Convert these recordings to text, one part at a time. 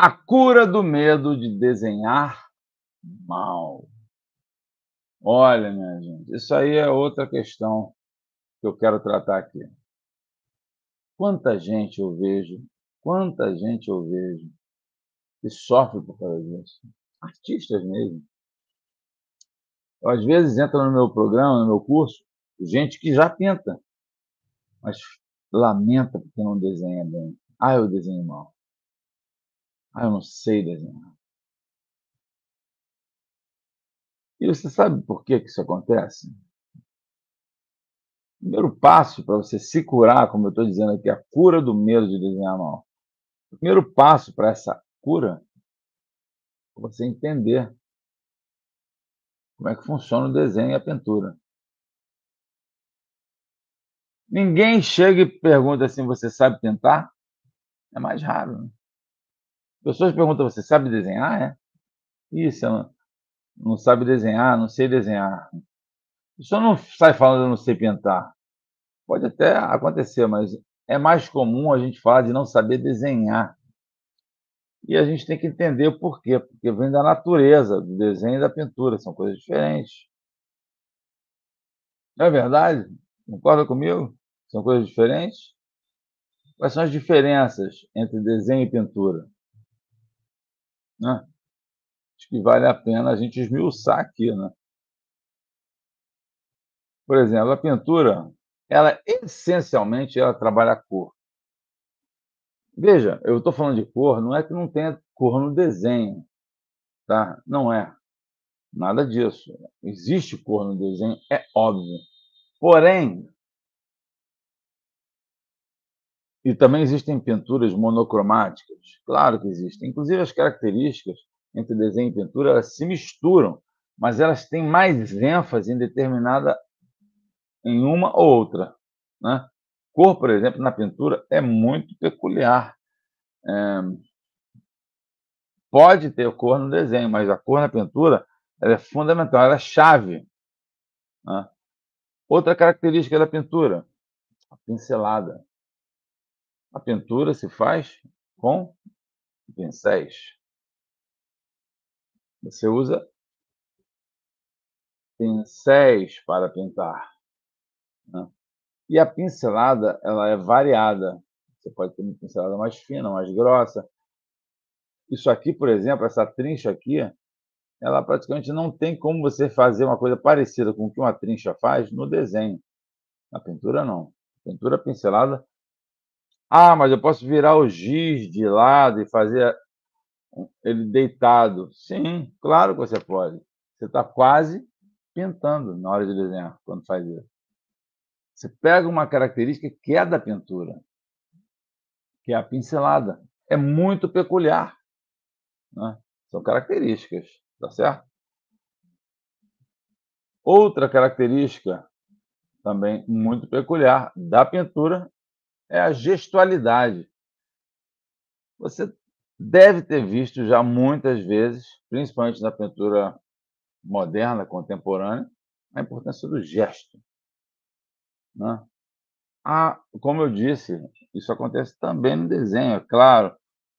A cura do medo de desenhar mal. Olha, minha gente, isso aí é outra questão que eu quero tratar aqui. Quanta gente eu vejo, quanta gente eu vejo que sofre por causa disso. Artistas mesmo. Às vezes entra no meu programa, no meu curso, gente que já pinta, mas lamenta porque não desenha bem. Ah, eu desenho mal. Ah, eu não sei desenhar. E você sabe por que que isso acontece? O primeiro passo para você se curar, como eu estou dizendo aqui, a cura do medo de desenhar mal. O primeiro passo para essa cura é você entender como é que funciona o desenho e a pintura. Ninguém chega e pergunta assim: "Você sabe pintar?" É mais raro, né. Pessoas perguntam: "Você sabe desenhar?" "É." "Ih, você não sabe desenhar, não sei desenhar." A pessoa não sai falando: "Eu não sei pintar." Pode até acontecer, mas é mais comum a gente falar de não saber desenhar. E a gente tem que entender o porquê, porque vem da natureza do desenho e da pintura, são coisas diferentes. Não é verdade? Concorda comigo? São coisas diferentes? Quais são as diferenças entre desenho e pintura, né? Acho que vale a pena a gente esmiuçar aqui, né. Por exemplo, a pintura, ela essencialmente ela trabalha a cor. Veja, eu estou falando de cor, não é que não tenha cor no desenho, tá, não é, nada disso. Existe cor no desenho, é óbvio. Porém, e também existem pinturas monocromáticas, claro que existem. Inclusive as características entre desenho e pintura, elas se misturam, mas elas têm mais ênfase em determinada em uma ou outra, né. Cor, por exemplo, na pintura é muito peculiar. Pode ter cor no desenho, mas a cor na pintura, ela é fundamental, ela é chave, né. Outra característica da pintura, a pincelada. A pintura se faz com pincéis. Você usa pincéis para pintar, né. E a pincelada, ela é variada. Você pode ter uma pincelada mais fina, mais grossa. Isso aqui, por exemplo, essa trincha aqui, ela praticamente não tem como você fazer uma coisa parecida com o que uma trincha faz no desenho. Na pintura não. Pintura pincelada, ah, mas eu posso virar o giz de lado e fazer ele deitado. Sim, claro que você pode. Você está quase pintando na hora de desenhar, quando faz isso. Você pega uma característica que é da pintura, que é a pincelada. É muito peculiar, né. São características, tá certo? Outra característica também muito peculiar da pintura é a gestualidade. Você deve ter visto já muitas vezes, principalmente na pintura moderna, contemporânea, a importância do gesto, né. Como eu disse, isso acontece também no desenho, é claro,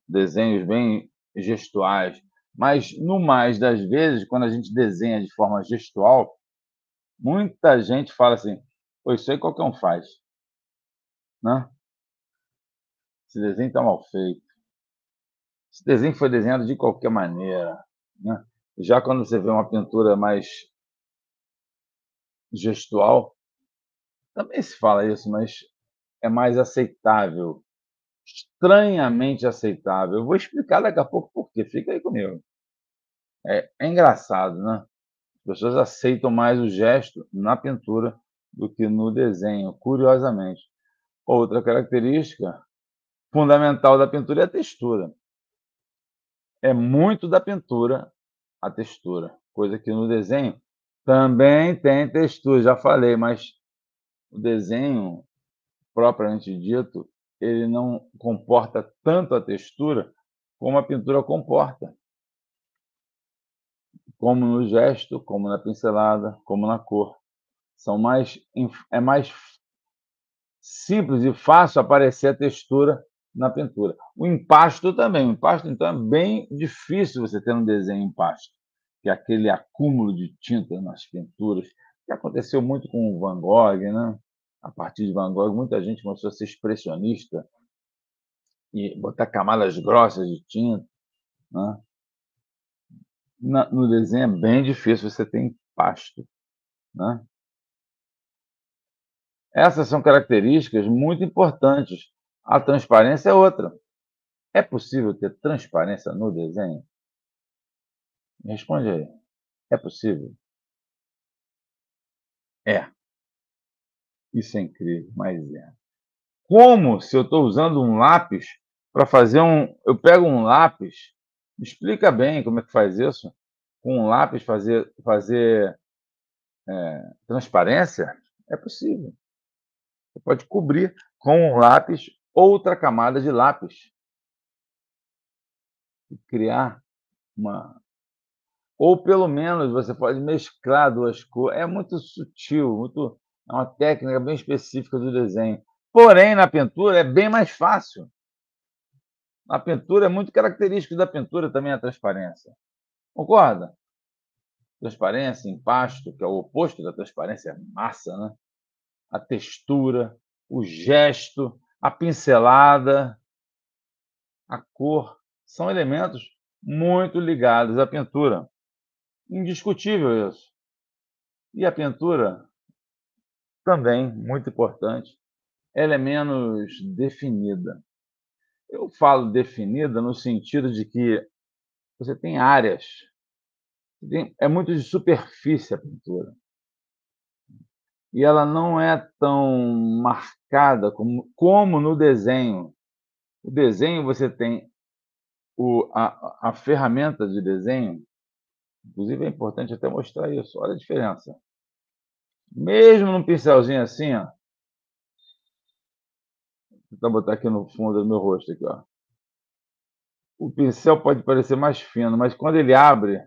desenhos bem gestuais, mas no mais das vezes, quando a gente desenha de forma gestual, muita gente fala assim: "Pô, isso aí qualquer um faz", né. "Esse desenho está mal feito, esse desenho foi desenhado de qualquer maneira", né. Já quando você vê uma pintura mais gestual, também se fala isso, mas é mais aceitável, estranhamente aceitável. Eu vou explicar daqui a pouco por quê, fica aí comigo. É engraçado, né, as pessoas aceitam mais o gesto na pintura do que no desenho, curiosamente. Outra característica fundamental da pintura é a textura. É muito da pintura a textura, coisa que no desenho também tem textura, já falei, mas o desenho, propriamente dito, ele não comporta tanto a textura como a pintura comporta, como no gesto, como na pincelada, como na cor. São mais inf É mais simples e fácil aparecer a textura na pintura. O empasto também, o empasto então é bem difícil você ter um desenho em empasto, que é aquele acúmulo de tinta nas pinturas, que aconteceu muito com o Van Gogh, né, a partir de Van Gogh muita gente começou a ser expressionista e botar camadas grossas de tinta, né. Na no desenho é bem difícil você ter empasto, né. Essas são características muito importantes. A transparência é outra. É possível ter transparência no desenho? Me responde aí. É possível? É. Isso é incrível, mas é. Como se eu estou usando um lápis para fazer eu pego um lápis, me explica bem como é que faz isso? Com um lápis fazer transparência? É possível. Você pode cobrir com um lápis outra camada de lápis e criar uma. Ou pelo menos você pode mesclar 2 cores, é muito sutil, é uma técnica bem específica do desenho. Porém, na pintura é bem mais fácil. Na pintura é muito característico da pintura também a transparência, concorda? Transparência, empasto, que é o oposto da transparência, é massa, né, a textura, o gesto, a pincelada, a cor, são elementos muito ligados à pintura, indiscutível isso. E a pintura também, muito importante, ela é menos definida. Eu falo definida no sentido de que você tem áreas, é muito de superfície a pintura, e ela não é tão marcada como no desenho. O desenho você tem a ferramenta de desenho, inclusive é importante até mostrar isso, olha a diferença. Mesmo num pincelzinho assim, ó, vou tentar botar aqui no fundo do meu rosto aqui, ó. O pincel pode parecer mais fino, mas quando ele abre,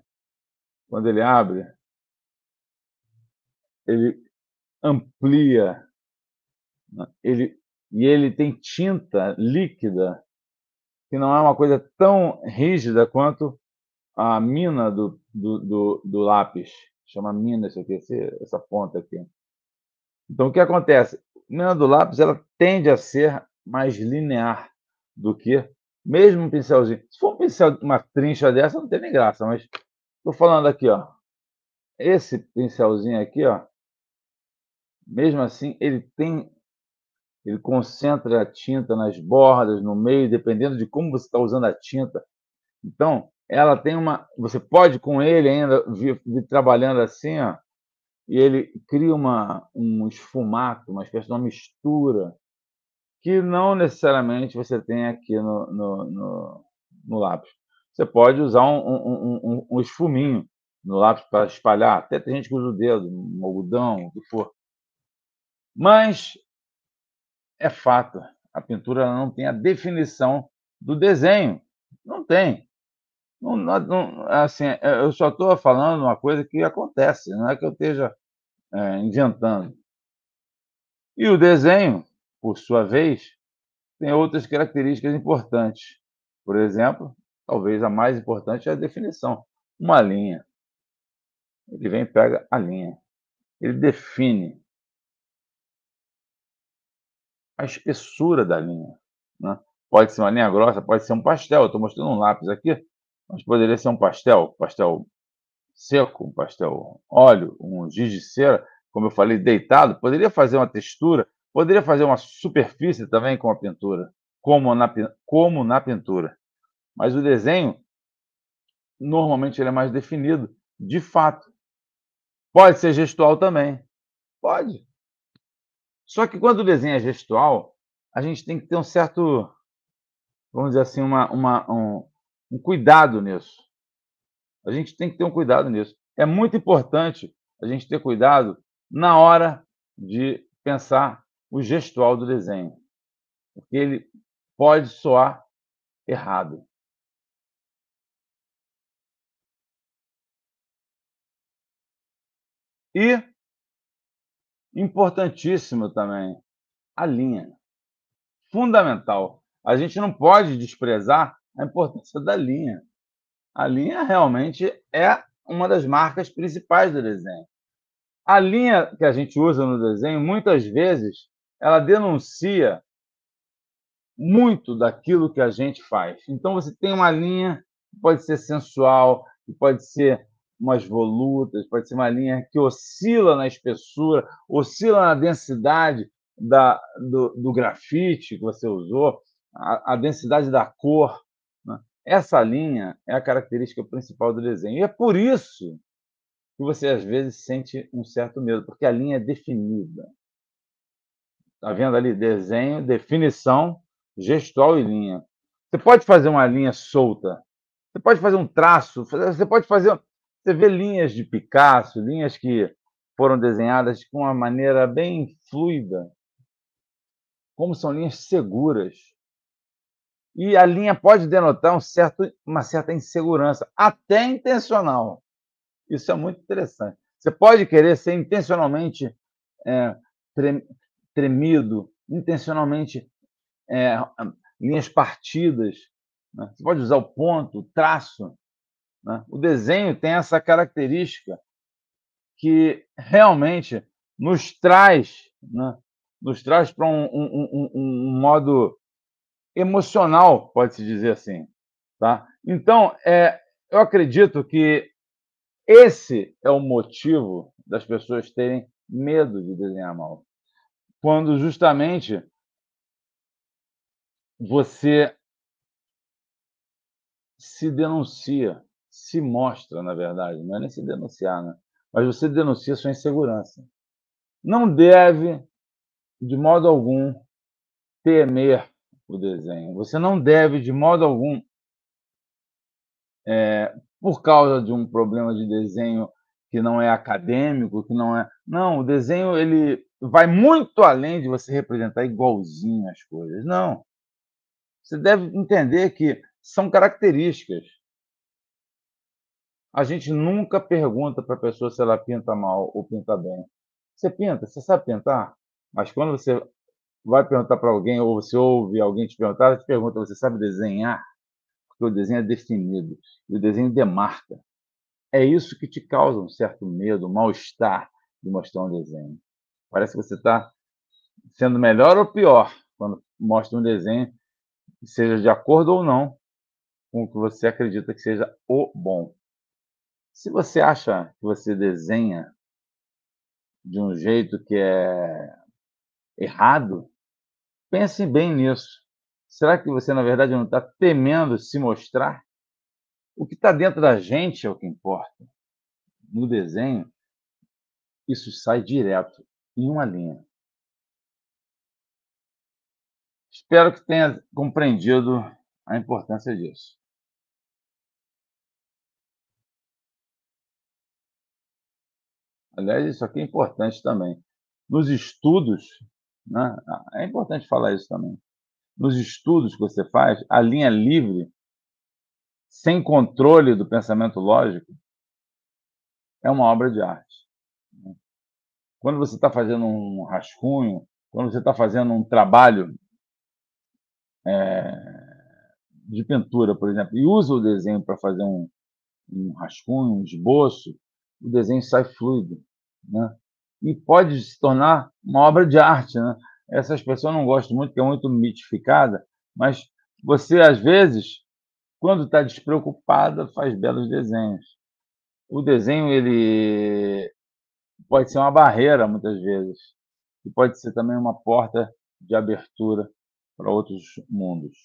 ele amplia, né, ele tem tinta líquida, que não é uma coisa tão rígida quanto a mina do lápis, chama mina isso aqui, essa ponta aqui. Então o que acontece? A mina do lápis, ela tende a ser mais linear do que mesmo um pincelzinho. Se for um pincel, uma trincha dessa, não tem nem graça, mas estou falando aqui, ó, esse pincelzinho aqui, ó, mesmo assim ele concentra a tinta nas bordas, no meio, dependendo de como você está usando a tinta. Então, ela tem você pode com ele ainda vir trabalhando assim, ó, e ele cria um esfumato, uma espécie de uma mistura, que não necessariamente você tem aqui no lápis. Você pode usar um esfuminho no lápis para espalhar, até tem gente que usa o dedo, um algodão, o que for. Mas é fato, a pintura ela não tem a definição do desenho, não tem. Não, assim, eu só estou falando uma coisa que acontece, não é que eu esteja, inventando. E o desenho, por sua vez, tem outras características importantes. Por exemplo, talvez a mais importante é a definição. Uma linha, ele vem e pega a linha, ele define a espessura da linha, né. Pode ser uma linha grossa, pode ser um pastel, eu estou mostrando um lápis aqui, mas poderia ser um pastel seco, um pastel óleo, um giz de cera, como eu falei, deitado, poderia fazer uma textura, poderia fazer uma superfície também com a pintura, como na pintura. Mas o desenho, normalmente ele é mais definido, de fato. Pode ser gestual também, pode. Só que quando o desenho é gestual, a gente tem que ter um certo, vamos dizer assim, um cuidado nisso. A gente tem que ter um cuidado nisso. É muito importante a gente ter cuidado na hora de pensar o gestual do desenho, porque ele pode soar errado. E, importantíssimo também, a linha, fundamental. a gente não pode desprezar a importância da linha. A linha realmente é uma das marcas principais do desenho. A linha que a gente usa no desenho, muitas vezes, ela denuncia muito daquilo que a gente faz. Então você tem uma linha que pode ser sensual, que pode ser umas volutas, pode ser uma linha que oscila na espessura, oscila na densidade do grafite que você usou, a densidade da cor, né. Essa linha é a característica principal do desenho. E é por isso que você, às vezes, sente um certo medo, porque a linha é definida. Está vendo ali? Desenho, definição, gestual e linha. Você pode fazer uma linha solta, você pode fazer um traço, você pode fazer. Você vê linhas de Picasso, linhas que foram desenhadas com uma maneira bem fluida, como são linhas seguras. E a linha pode denotar uma certa insegurança, até intencional. Isso é muito interessante. Você pode querer ser intencionalmente eh, tre- tremido, intencionalmente eh, linhas partidas, né? Você pode usar o ponto, o traço, né? O desenho tem essa característica que realmente nos traz, né? Nos traz para um modo emocional, pode-se dizer assim, tá? Então, eu acredito que esse é o motivo das pessoas terem medo de desenhar mal, quando justamente você se denuncia, se mostra, na verdade, não é nem se denunciar, né, mas você denuncia sua insegurança. Não deve, de modo algum, temer o desenho. Você não deve, de modo algum, por causa de um problema de desenho que não é acadêmico, que não é. Não, o desenho ele vai muito além de você representar igualzinho as coisas. Não. Você deve entender que são características. A gente nunca pergunta para a pessoa se ela pinta mal ou pinta bem. Você pinta? Você sabe pintar? Mas quando você vai perguntar para alguém, ou você ouve alguém te perguntar, ela te pergunta: você sabe desenhar? Porque o desenho é definido, e o desenho demarca. É isso que te causa um certo medo, um mal-estar de mostrar um desenho. Parece que você está sendo melhor ou pior quando mostra um desenho, que seja de acordo ou não com o que você acredita que seja o bom. Se você acha que você desenha de um jeito que é errado, pense bem nisso. Será que você, na verdade, não está temendo se mostrar? O que está dentro da gente é o que importa. No desenho, isso sai direto, em uma linha. Espero que tenha compreendido a importância disso. Aliás, isso aqui é importante também. Nos estudos, né, é importante falar isso também. Nos estudos que você faz, a linha livre, sem controle do pensamento lógico, é uma obra de arte. Quando você está fazendo um rascunho, quando você está fazendo um trabalho de pintura, por exemplo, e usa o desenho para fazer um rascunho, um esboço, o desenho sai fluido, né? E pode se tornar uma obra de arte, né? Essas pessoas não gostam muito, porque é muito mitificada, mas você, às vezes, quando está despreocupada, faz belos desenhos. O desenho, ele pode ser uma barreira, muitas vezes, e pode ser também uma porta de abertura para outros mundos.